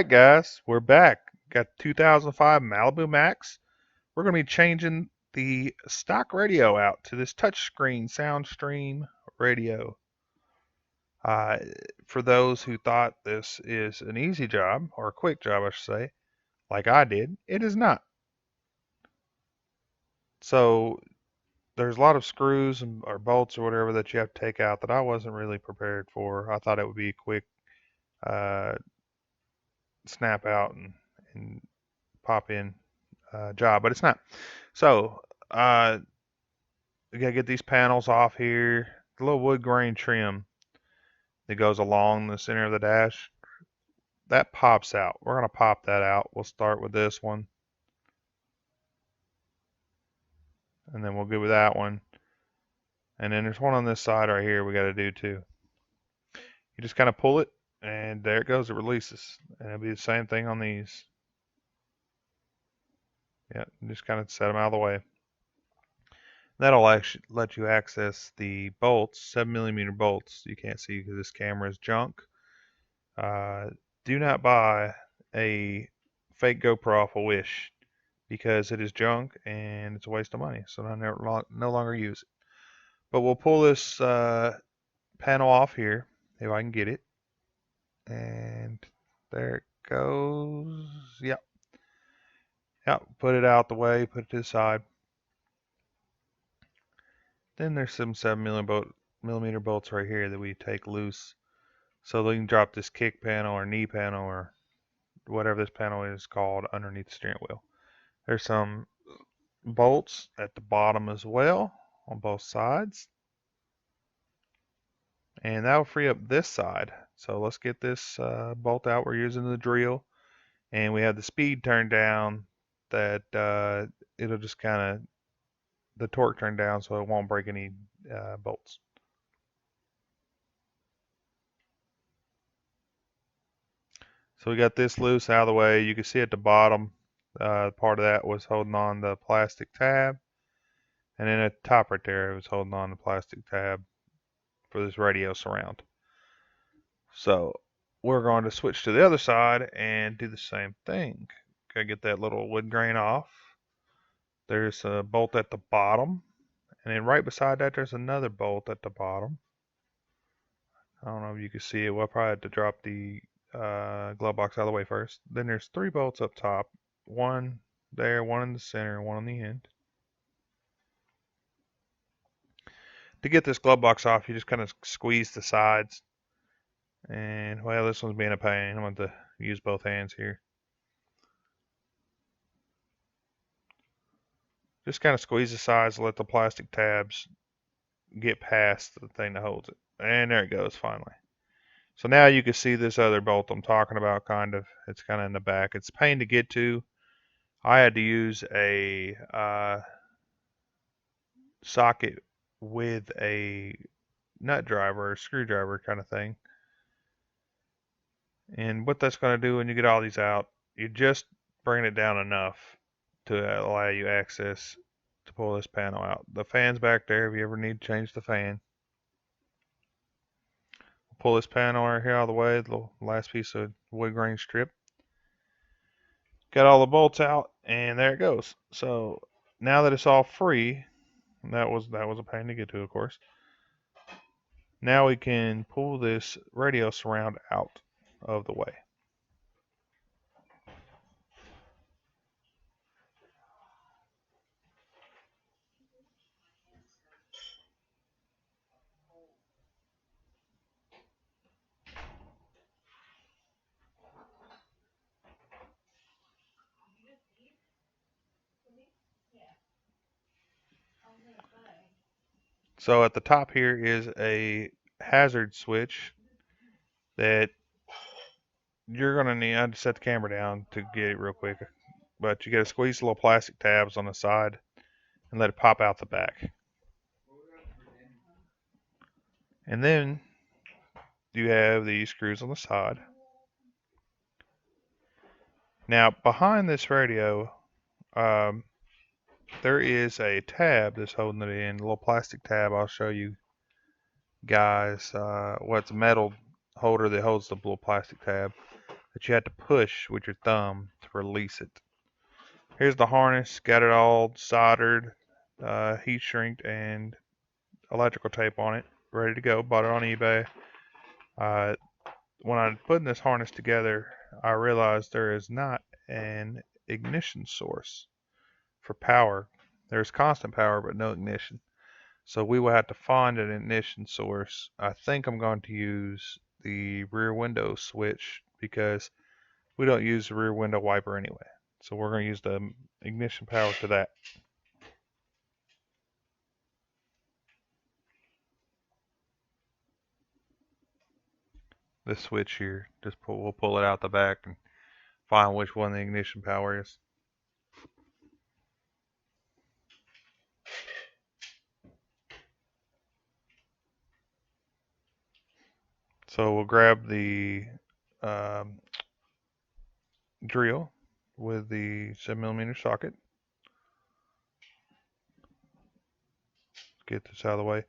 Alright guys, we're back. Got 2005 Malibu Maxx. We're going to be changing the stock radio out to this touchscreen SoundStream radio. Uh, for those who thought this is an easy job, or a quick job I should say, like I did, it is not. So there's a lot of screws or bolts or whatever that you have to take out that I wasn't really prepared for. I thought it would be a quick uh, snap out and pop in job, but it's not. So, we gotta get these panels off here. The little wood grain trim that goes along the center of the dash, that pops out. We're gonna pop that out. We'll start with this one, and then we'll go with that one. And then there's one on this side right here we gotta do too. You just kind of pull it, and there it goes. It releases, and it'll be the same thing on these. Yeah, just kind of set them out of the way. That'll actually let you access the bolts, 7mm bolts. You can't see because this camera is junk. Do not buy a fake GoPro off a Wish because it is junk and it's a waste of money. So I no longer use it. But we'll pull this panel off here if I can get it. And there it goes. Yep. Yep. Put it out the way. Put it to the side. Then there's some 7mm bolts right here that we take loose. So they can drop this kick panel or knee panel or whatever this panel is called underneath the steering wheel. There's some bolts at the bottom as well on both sides. And that will free up this side. So let's get this bolt out. We're using the drill. And we have the speed turned down that it'll just kind of, the torque turned down so it won't break any bolts. So we got this loose out of the way. You can see at the bottom, part of that was holding on the plastic tab. And then at the top right there, it was holding on the plastic tab for this radio surround. So we're going to switch to the other side and do the same thing. Gotta get that little wood grain off. There's a bolt at the bottom. And then right beside that, there's another bolt at the bottom. I don't know if you can see it. We'll probably have to drop the glove box out of the way first. Then there's 3 bolts up top. One there, one in the center, and one on the end. To get this glove box off, you just kind of squeeze the sides. And, well, this one's being a pain. I'm going to use both hands here. Just kind of squeeze the sides, let the plastic tabs get past the thing that holds it. And there it goes, finally. So now you can see this other bolt I'm talking about, kind of. It's kind of in the back. It's a pain to get to. I had to use a socket with a nut driver or screwdriver kind of thing. And what that's going to do when you get all these out, you just bring it down enough to allow you access to pull this panel out. The fan's back there if you ever need to change the fan. Pull this panel right here out of the way, the last piece of wood grain strip. Got all the bolts out, and there it goes. So now that it's all free, that was a pain to get to, of course. Now we can pull this radio surround out of the way. So at the top here is a hazard switch that you're going to need. I just set the camera down to get it real quick. But you got to squeeze the little plastic tabs on the side and let it pop out the back. And then you have these screws on the side. Now behind this radio, there is a tab that's holding it in, a little plastic tab. I'll show you guys what's a metal holder that holds the little plastic tab. that you had to push with your thumb to release it. Here's the harness, got it all soldered, heat shrinked, and electrical tape on it, ready to go. Bought it on eBay. Uh, when I put this harness together, I realized there is not an ignition source for power. There's constant power, but no ignition. So we will have to find an ignition source. I think I'm going to use the rear window switch because we don't use the rear window wiper anyway. So we're going to use the ignition power to that. This switch here, we'll pull it out the back and find which one the ignition power is. So we'll grab the um, drill with the 7mm socket. Get this out of the way.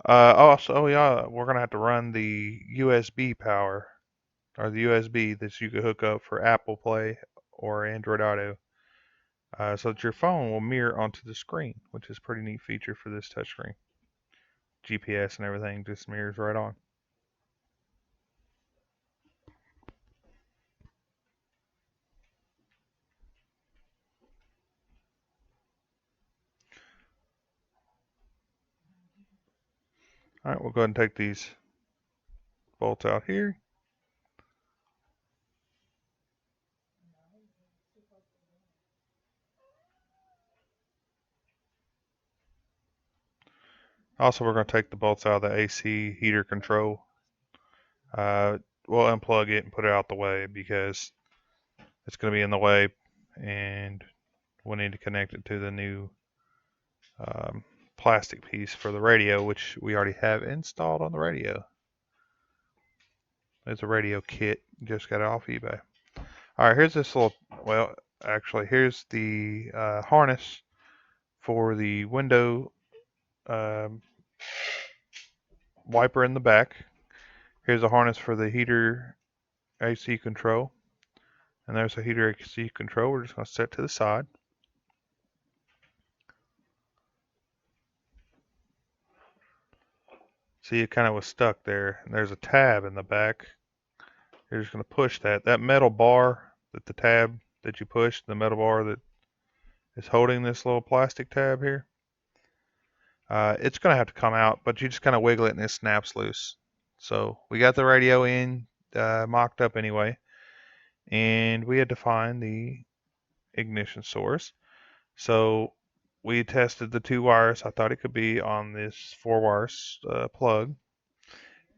Yeah, we're gonna have to run the USB power, or the USB that you could hook up for Apple Play or Android Auto, so that your phone will mirror onto the screen, which is a pretty neat feature for this touchscreen. GPS and everything just mirrors right on. All right, we'll go ahead and take these bolts out here. Also, we're going to take the bolts out of the AC heater control. We'll unplug it and put it out the way because it's going to be in the way, and we'll need to connect it to the new plastic piece for the radio, which we already have installed on the radio. There's a radio kit. Just got it off eBay. All right, here's this little, well, actually, here's the harness for the window wiper in the back. Here's a harness for the heater AC control. And there's a heater AC control. We're just going to set to the side. See, it kind of was stuck there. And there's a tab in the back. You're just going to push that. That metal bar, the tab that you push, the metal bar that is holding this little plastic tab here, it's going to have to come out, but you just kind of wiggle it and it snaps loose. So we got the radio in, mocked up anyway, and we had to find the ignition source. So we tested the 2 wires. I thought it could be on this 4 wires plug.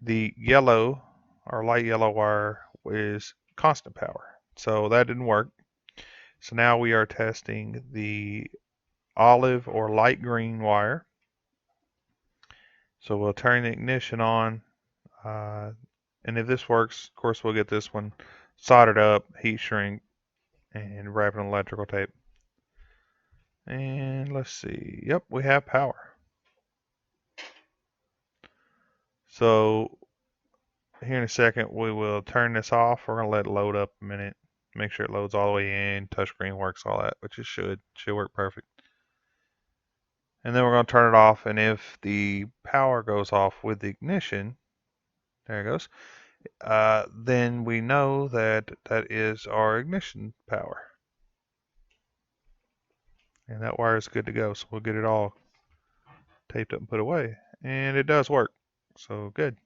The yellow or light yellow wire is constant power, so that didn't work. So now we are testing the olive or light green wire. So we'll turn the ignition on, and if this works, of course, we'll get this one soldered up, heat shrink, and wrap it in electrical tape. And let's see. Yep, we have power. So here in a second, we will turn this off. We're gonna let it load up a minute. Make sure it loads all the way in. Touchscreen works, all that, which it should work perfect. And then we're gonna turn it off. And if the power goes off with the ignition, there it goes. Then we know that that is our ignition power. And that wire is good to go. So we'll get it all taped up and put away. And it does work. So good.